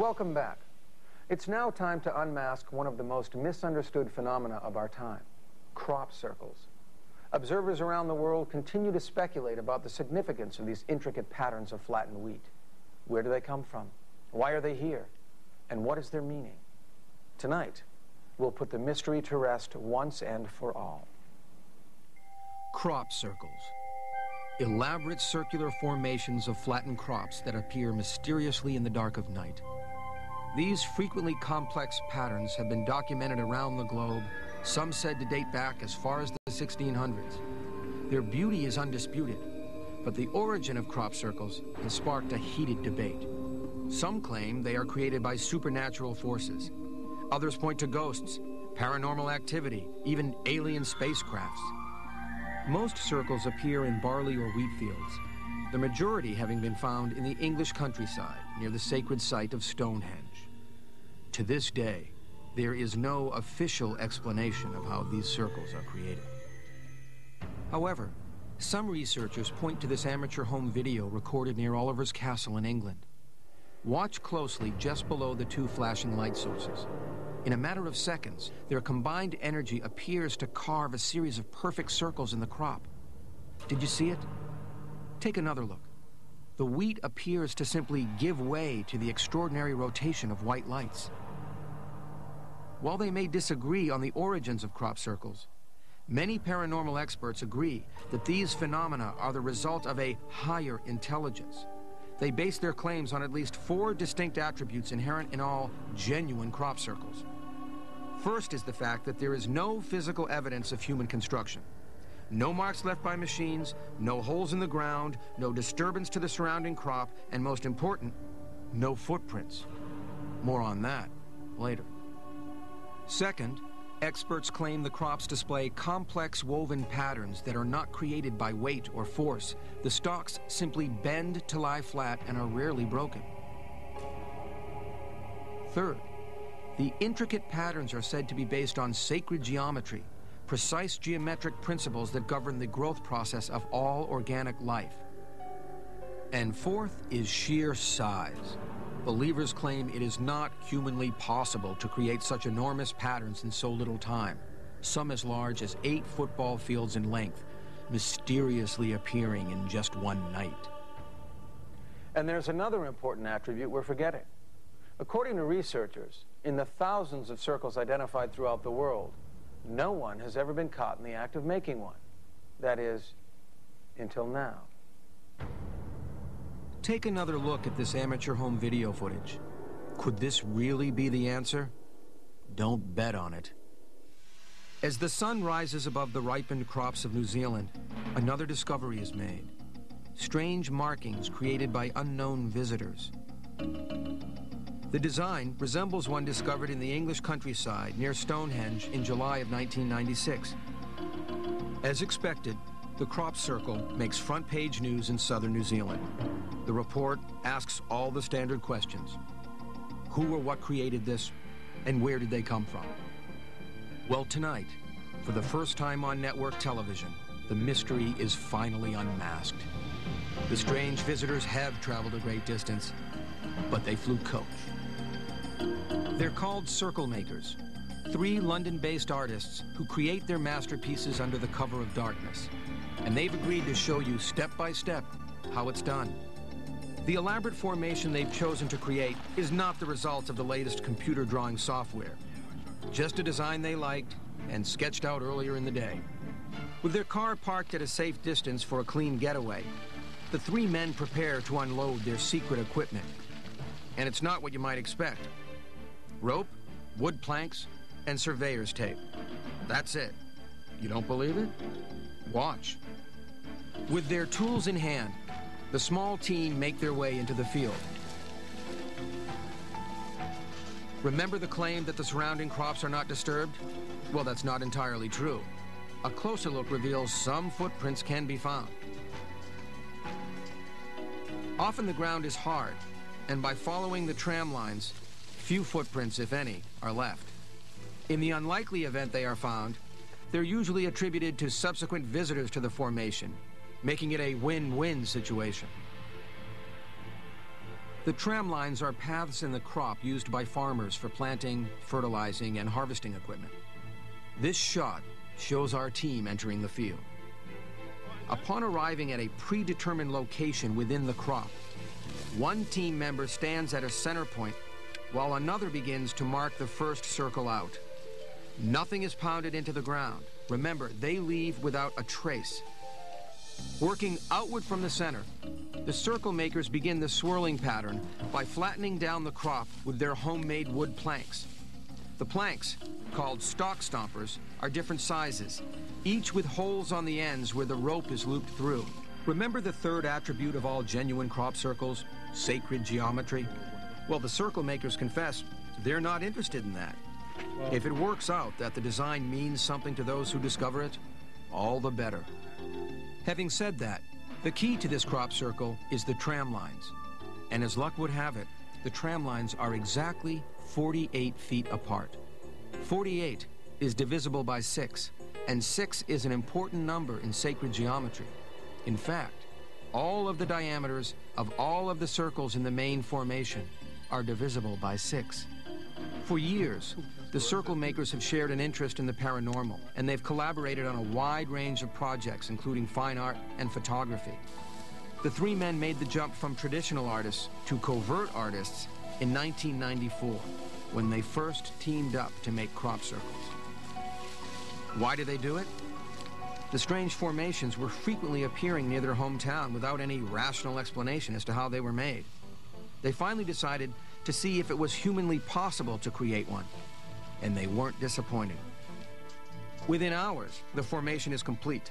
Welcome back. It's now time to unmask one of the most misunderstood phenomena of our time, crop circles. Observers around the world continue to speculate about the significance of these intricate patterns of flattened wheat. Where do they come from? Why are they here? And what is their meaning? Tonight, we'll put the mystery to rest once and for all. Crop circles. Elaborate circular formations of flattened crops that appear mysteriously in the dark of night. These frequently complex patterns have been documented around the globe, some said to date back as far as the 1600s. Their beauty is undisputed, but the origin of crop circles has sparked a heated debate. Some claim they are created by supernatural forces. Others point to ghosts, paranormal activity, even alien spacecrafts. Most circles appear in barley or wheat fields, the majority having been found in the English countryside near the sacred site of Stonehenge. To this day, there is no official explanation of how these circles are created. However, some researchers point to this amateur home video recorded near Oliver's Castle in England. Watch closely just below the two flashing light sources. In a matter of seconds, their combined energy appears to carve a series of perfect circles in the crop. Did you see it? Take another look. The wheat appears to simply give way to the extraordinary rotation of white lights. While they may disagree on the origins of crop circles, many paranormal experts agree that these phenomena are the result of a higher intelligence. They base their claims on at least 4 distinct attributes inherent in all genuine crop circles. First is the fact that there is no physical evidence of human construction. No marks left by machines, no holes in the ground, no disturbance to the surrounding crop, and most important, no footprints. More on that later. Second, experts claim the crops display complex woven patterns that are not created by weight or force. The stalks simply bend to lie flat and are rarely broken. Third, the intricate patterns are said to be based on sacred geometry, precise geometric principles that govern the growth process of all organic life. And fourth is sheer size. Believers claim it is not humanly possible to create such enormous patterns in so little time, some as large as 8 football fields in length, mysteriously appearing in just one night. And there's another important attribute we're forgetting. According to researchers, in the thousands of circles identified throughout the world, no one has ever been caught in the act of making one. That is, until now. Take another look at this amateur home video footage. Could this really be the answer? Don't bet on it. As the sun rises above the ripened crops of New Zealand, another discovery is made. Strange markings created by unknown visitors. The design resembles one discovered in the English countryside near Stonehenge in July of 1996. As expected, the crop circle makes front-page news in southern New Zealand. The report asks all the standard questions. Who or what created this, and where did they come from? Well, tonight, for the first time on network television, the mystery is finally unmasked. The strange visitors have traveled a great distance, but they flew coach. They're called circle makers, 3 London-based artists who create their masterpieces under the cover of darkness. And they've agreed to show you step by step how it's done. The elaborate formation they've chosen to create is not the result of the latest computer drawing software. Just a design they liked and sketched out earlier in the day. With their car parked at a safe distance for a clean getaway, the 3 men prepare to unload their secret equipment. And it's not what you might expect. Rope, wood planks, and surveyor's tape. That's it. You don't believe it? Watch. With their tools in hand, the small team make their way into the field. Remember the claim that the surrounding crops are not disturbed? Well, that's not entirely true. A closer look reveals some footprints can be found. Often the ground is hard, and by following the tram lines, few footprints, if any, are left. In the unlikely event they are found, they're usually attributed to subsequent visitors to the formation, making it a win-win situation. The tram lines are paths in the crop used by farmers for planting, fertilizing, and harvesting equipment. This shot shows our team entering the field. Upon arriving at a predetermined location within the crop, one team member stands at a center point while another begins to mark the first circle out. Nothing is pounded into the ground. Remember, they leave without a trace. Working outward from the center, the circle makers begin the swirling pattern by flattening down the crop with their homemade wood planks. The planks, called stalk stompers, are different sizes, each with holes on the ends where the rope is looped through. Remember the third attribute of all genuine crop circles, sacred geometry? Well, the circle makers confess they're not interested in that. If it works out that the design means something to those who discover it, all the better. Having said that, the key to this crop circle is the tram lines. And as luck would have it, the tram lines are exactly 48 feet apart. 48 is divisible by 6, and 6 is an important number in sacred geometry. In fact, all of the diameters of all of the circles in the main formation are divisible by 6. For years, the circle makers have shared an interest in the paranormal, and they've collaborated on a wide range of projects, including fine art and photography. The three men made the jump from traditional artists to covert artists in 1994, when they first teamed up to make crop circles. Why did they do it? The strange formations were frequently appearing near their hometown without any rational explanation as to how they were made. They finally decided to see if it was humanly possible to create one, and they weren't disappointed. Within hours, the formation is complete.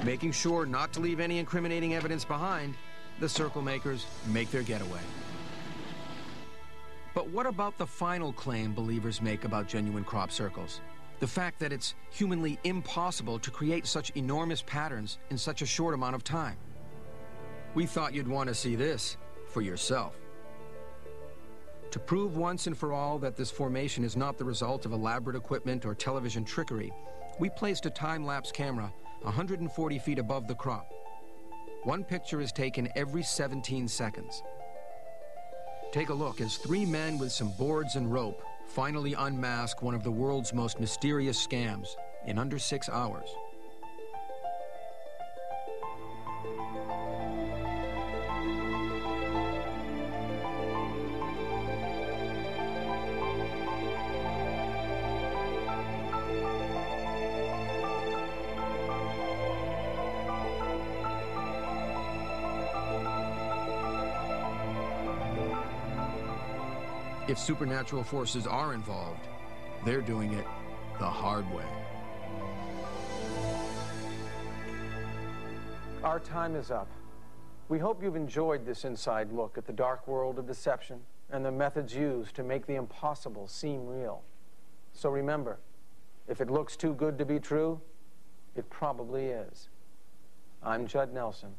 Making sure not to leave any incriminating evidence behind, the circle makers make their getaway. But what about the final claim believers make about genuine crop circles? The fact that it's humanly impossible to create such enormous patterns in such a short amount of time. We thought you'd want to see this for yourself. To prove once and for all that this formation is not the result of elaborate equipment or television trickery, we placed a time-lapse camera 140 feet above the crop. One picture is taken every 17 seconds. Take a look as three men with some boards and rope finally unmask one of the world's most mysterious scams in under 6 hours. If supernatural forces are involved, they're doing it the hard way. Our time is up. We hope you've enjoyed this inside look at the dark world of deception and the methods used to make the impossible seem real. So remember, if it looks too good to be true, it probably is. I'm Judd Nelson.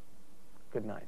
Good night.